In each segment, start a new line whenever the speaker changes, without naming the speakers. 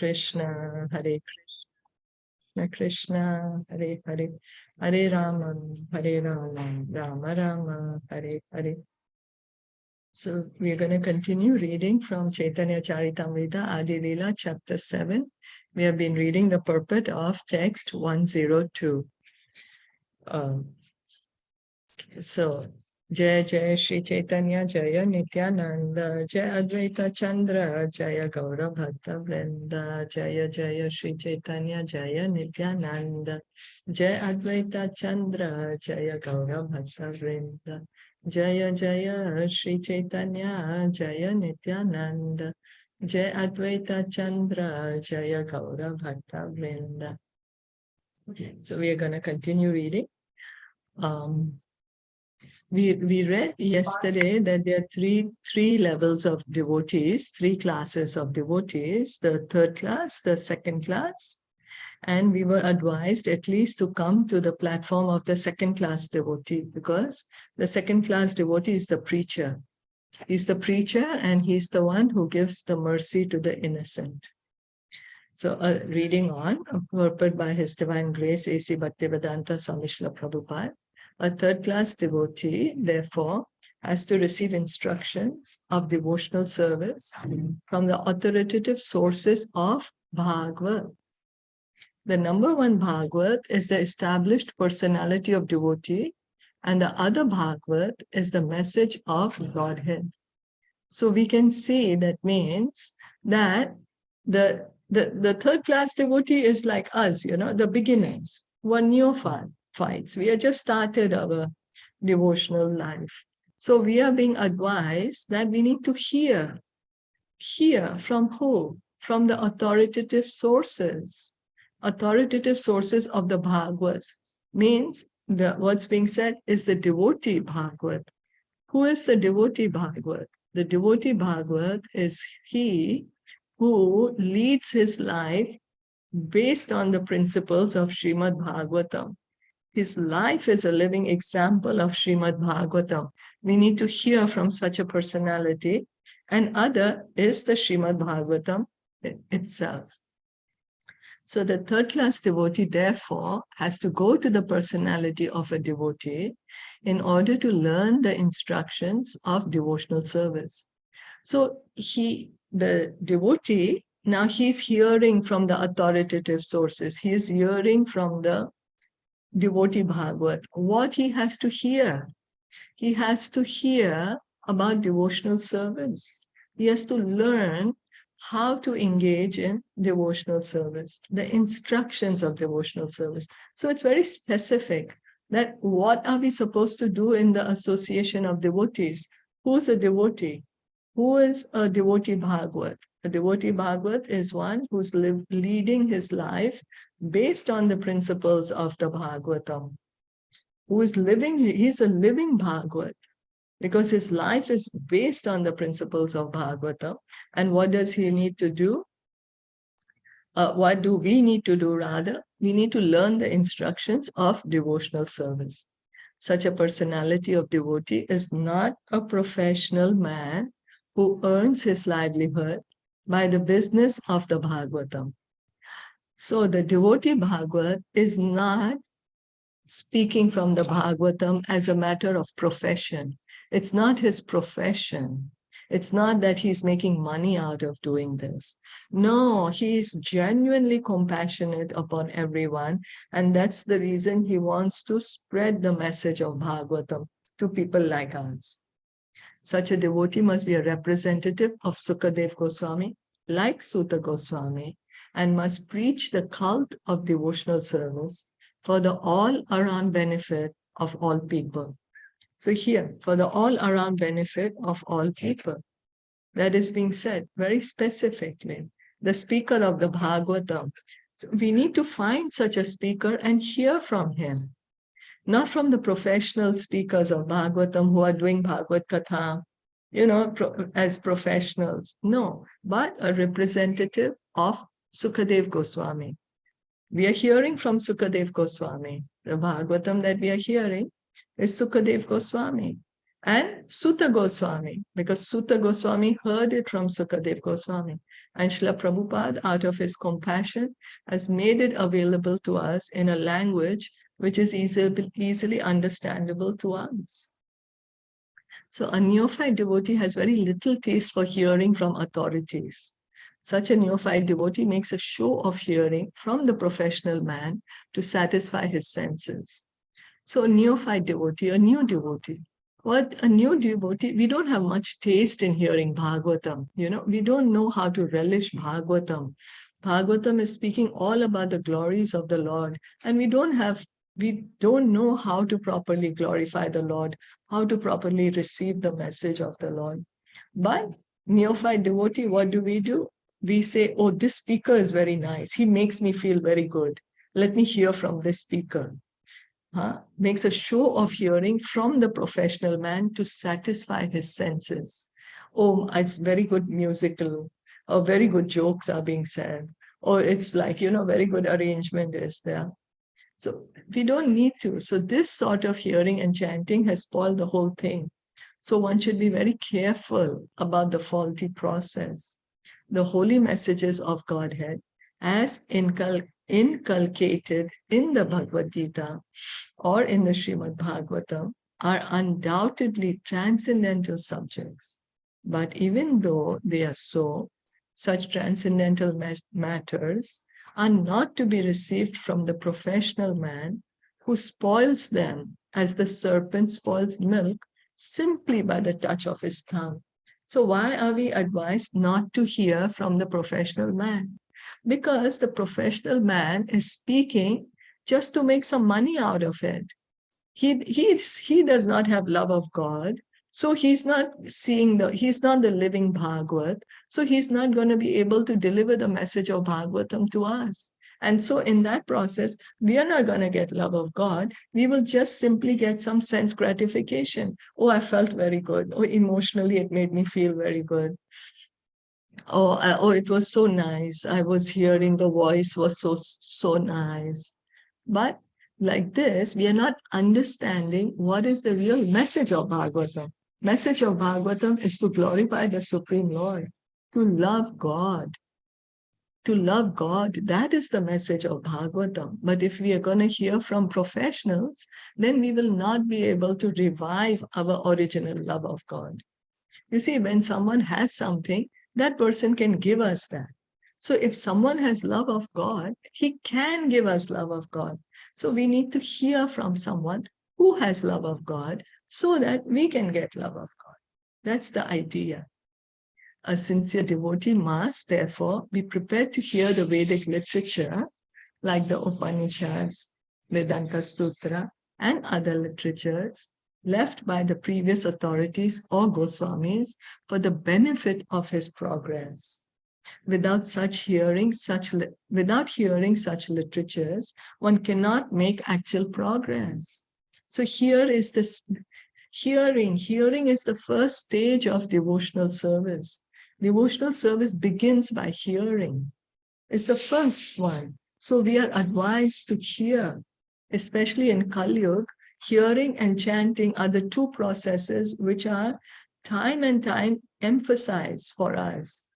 Krishna, Hare Krishna, Hare Hare, Hare Rama, Rama Rama, Hare Hare. So we are going to continue reading from Caitanya Caritamrita Adi-Lila, chapter 7. We have been reading the purport of text 102. So, Jai Jai Shri Chaitanya Jaya Nityananda Jaya Advaita Chandra Jaya Gaura Bhakta Vrinda Jaya Jaya Shri Chaitanya Jaya Nityananda Jaya Advaita Chandra Jaya Gaura Bhakta Vrinda Jaya Jaya Shri Chaitanya Jaya Nityananda Jaya Advaita Chandra Jaya Gaura Bhakta Vrinda. Okay, so we are going to continue reading. We read yesterday that there are three levels of devotees, three classes of devotees, the third class, the second class, and we were advised at least to come to the platform of the second class devotee, because the second class devotee is the preacher. He's the preacher and he's the one who gives the mercy to the innocent. So reading on, purport by His Divine Grace A.C. Bhaktivedanta Swami Srila Prabhupada. A third-class devotee, therefore, has to receive instructions of devotional service from the authoritative sources of Bhagavad. The number one Bhagavad is the established personality of devotee, and the other Bhagavad is the message of Godhead. So we can see that means that the third-class devotee is like us, the beginners, who are neophytes. We have just started our devotional life. So we are being advised that we need to hear from who? From the authoritative sources of the Bhagavad. Means what's being said is the devotee Bhagavad. Who is the devotee Bhagavad? The devotee Bhagavad is he who leads his life based on the principles of Srimad Bhagavatam. His life is a living example of Srimad Bhagavatam. We need to hear from such a personality, and other is the Srimad Bhagavatam itself. So the third-class devotee, therefore, has to go to the personality of a devotee in order to learn the instructions of devotional service. So the devotee, now he's hearing from the authoritative sources. He is hearing from the devotee Bhagavad. What he has to hear? He has to hear about devotional service. He has to learn how to engage in devotional service, the instructions of devotional service. So it's very specific that what are we supposed to do in the association of devotees? Who's a devotee? Who is a devotee Bhagavad? A devotee Bhagavad is one who's leading his life based on the principles of the Bhagavatam. He's a living Bhagavad, because his life is based on the principles of Bhagavatam. And what does he need to do? What do we need to do rather? We need to learn the instructions of devotional service. Such a personality of devotee is not a professional man who earns his livelihood by the business of the Bhagavatam. So the devotee Bhagavad is not speaking from the Bhagavatam as a matter of profession. It's not his profession. It's not that he's making money out of doing this. No, he is genuinely compassionate upon everyone. And that's the reason he wants to spread the message of Bhagavatam to people like us. Such a devotee must be a representative of Sukadev Goswami, like Suta Goswami, and must preach the cult of devotional service for the all-around benefit of all people. So here, for the all-around benefit of all people, that is being said very specifically. The speaker of the Bhagavatam. So we need to find such a speaker and hear from him. Not from the professional speakers of Bhagavatam who are doing Bhagavad Katha, as professionals. No, but a representative of Sukadev Goswami. We are hearing from Sukadev Goswami. The Bhagavatam that we are hearing is Sukadev Goswami and Suta Goswami, because Suta Goswami heard it from Sukadev Goswami. And Srila Prabhupada, out of his compassion, has made it available to us in a language which is easily understandable to us. So a neophyte devotee has very little taste for hearing from authorities. Such a neophyte devotee makes a show of hearing from the professional man to satisfy his senses. So a neophyte devotee, a new devotee. What a new devotee, we don't have much taste in hearing Bhagavatam. We don't know how to relish Bhagavatam. Bhagavatam is speaking all about the glories of the Lord, and we don't know how to properly glorify the Lord, how to properly receive the message of the Lord. But neophyte devotee, what do? We say, oh, this speaker is very nice. He makes me feel very good. Let me hear from this speaker. Makes a show of hearing from the professional man to satisfy his senses. Oh, it's very good musical, or very good jokes are being said, or it's like, very good arrangement is there. So we don't need to. So this sort of hearing and chanting has spoiled the whole thing. So one should be very careful about the faulty process. The holy messages of Godhead, as inculcated in the Bhagavad Gita or in the Srimad Bhagavatam, are undoubtedly transcendental subjects. But even though they are so, such transcendental matters are not to be received from the professional man who spoils them as the serpent spoils milk simply by the touch of his tongue. So why are we advised not to hear from the professional man? Because the professional man is speaking just to make some money out of it. He does not have love of God. So he's not the living Bhagavat. So he's not going to be able to deliver the message of Bhagavatam to us. And so in that process, we are not going to get love of God. We will just simply get some sense gratification. Oh, I felt very good. Oh, emotionally, it made me feel very good. Oh, it was so nice. I was hearing the voice was so nice. But like this, we are not understanding what is the real message of Bhagavatam. Message of Bhagavatam is to glorify the Supreme Lord, to love God. To love God, that is the message of Bhagavatam. But if we are going to hear from professionals, then we will not be able to revive our original love of God. You see, when someone has something, that person can give us that. So if someone has love of God, he can give us love of God. So we need to hear from someone who has love of God so that we can get love of God. That's the idea. A sincere devotee must, therefore, be prepared to hear the Vedic literature like the Upanishads, Vedanta Sutra, and other literatures left by the previous authorities or Goswamis for the benefit of his progress. Without hearing such literatures, one cannot make actual progress. So hearing is the first stage of devotional service. Devotional service begins by hearing. It's the first one. So we are advised to hear, especially in Kali Yuga. Hearing and chanting are the two processes which are time and time emphasized for us.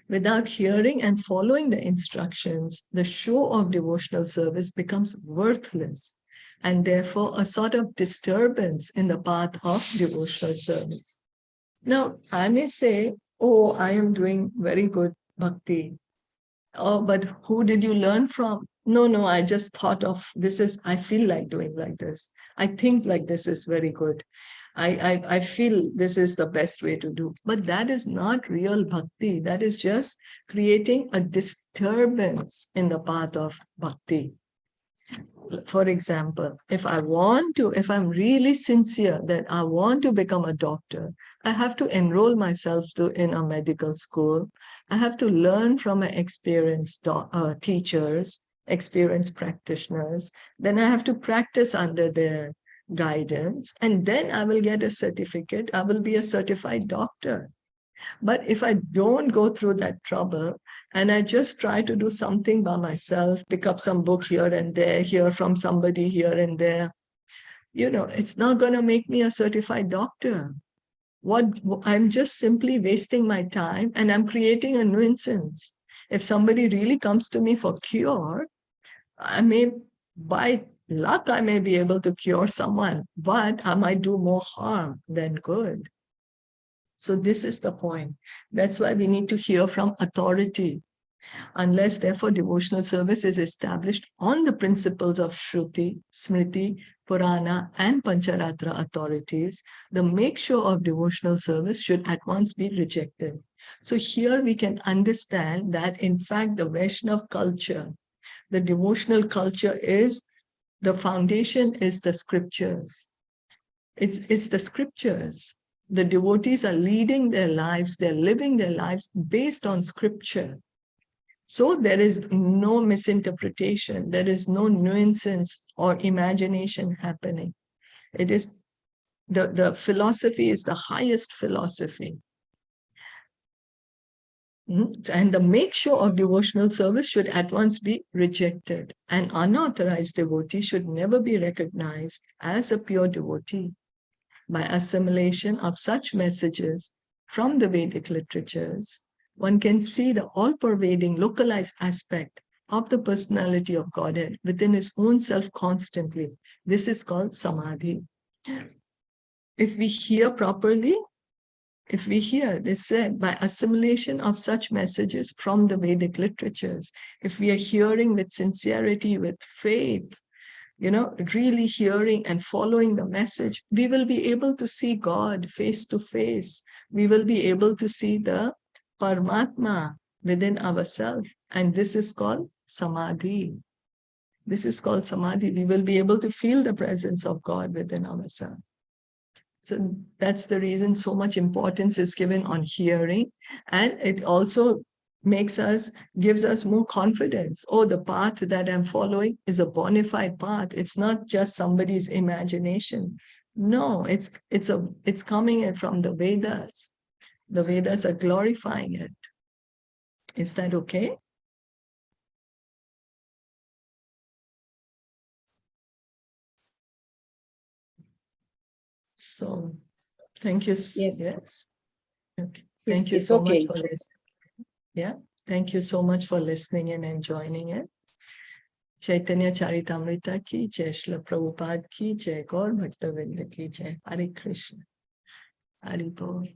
Without hearing and following the instructions, the show of devotional service becomes worthless and therefore a sort of disturbance in the path of devotional service. Now, I may say, oh, I am doing very good bhakti. Oh, but who did you learn from? No, I just thought of I feel like doing like this. I think like this is very good. I feel this is the best way to do. But that is not real bhakti. That is just creating a disturbance in the path of bhakti. For example, if I'm really sincere that I want to become a doctor, I have to enroll myself in a medical school. I have to learn from experienced teachers, experienced practitioners. Then I have to practice under their guidance, and then I will get a certificate. I will be a certified doctor. But if I don't go through that trouble and I just try to do something by myself, pick up some book here and there, hear from somebody here and there, it's not going to make me a certified doctor. I'm just simply wasting my time and I'm creating a nuisance. If somebody really comes to me for cure, I may, by luck, I may be able to cure someone, but I might do more harm than good. So this is the point. That's why we need to hear from authority. Unless, therefore, devotional service is established on the principles of Shruti, Smriti, Purana, and Pancharatra authorities, the make sure of devotional service should at once be rejected. So here we can understand that, in fact, the Vaishnava culture, the devotional culture is, the foundation is the scriptures. It's the scriptures. The devotees are leading their lives, they're living their lives based on scripture. So there is no misinterpretation, there is no nuisance or imagination happening. It is the philosophy is the highest philosophy. And the make sure of devotional service should at once be rejected. An unauthorized devotee should never be recognized as a pure devotee. By assimilation of such messages from the Vedic literatures, one can see the all-pervading localized aspect of the personality of Godhead within his own self constantly. This is called samadhi. If we hear properly, if we hear, they said, by assimilation of such messages from the Vedic literatures, if we are hearing with sincerity, with faith, really hearing and following the message, we will be able to see God face to face. We will be able to see the Paramatma within ourselves. And this is called samadhi. This is called samadhi. We will be able to feel the presence of God within ourselves. So that's the reason so much importance is given on hearing. And it also gives us more confidence. Oh, the path that I'm following is a bona fide path. It's not just somebody's imagination. No, it's coming from the Vedas. The Vedas are glorifying it. Is that okay? So, thank you.
Yes.
Yes. Okay. Thank you
It's
so
okay.
much for listening. Yeah. Thank you so much for listening in and joining it. Caitanya Caritamrita ki jai, Shilpa Prabhupada ki jai, Gaur Bhaktavinda ki jai. Hare Krishna. Hare Bol.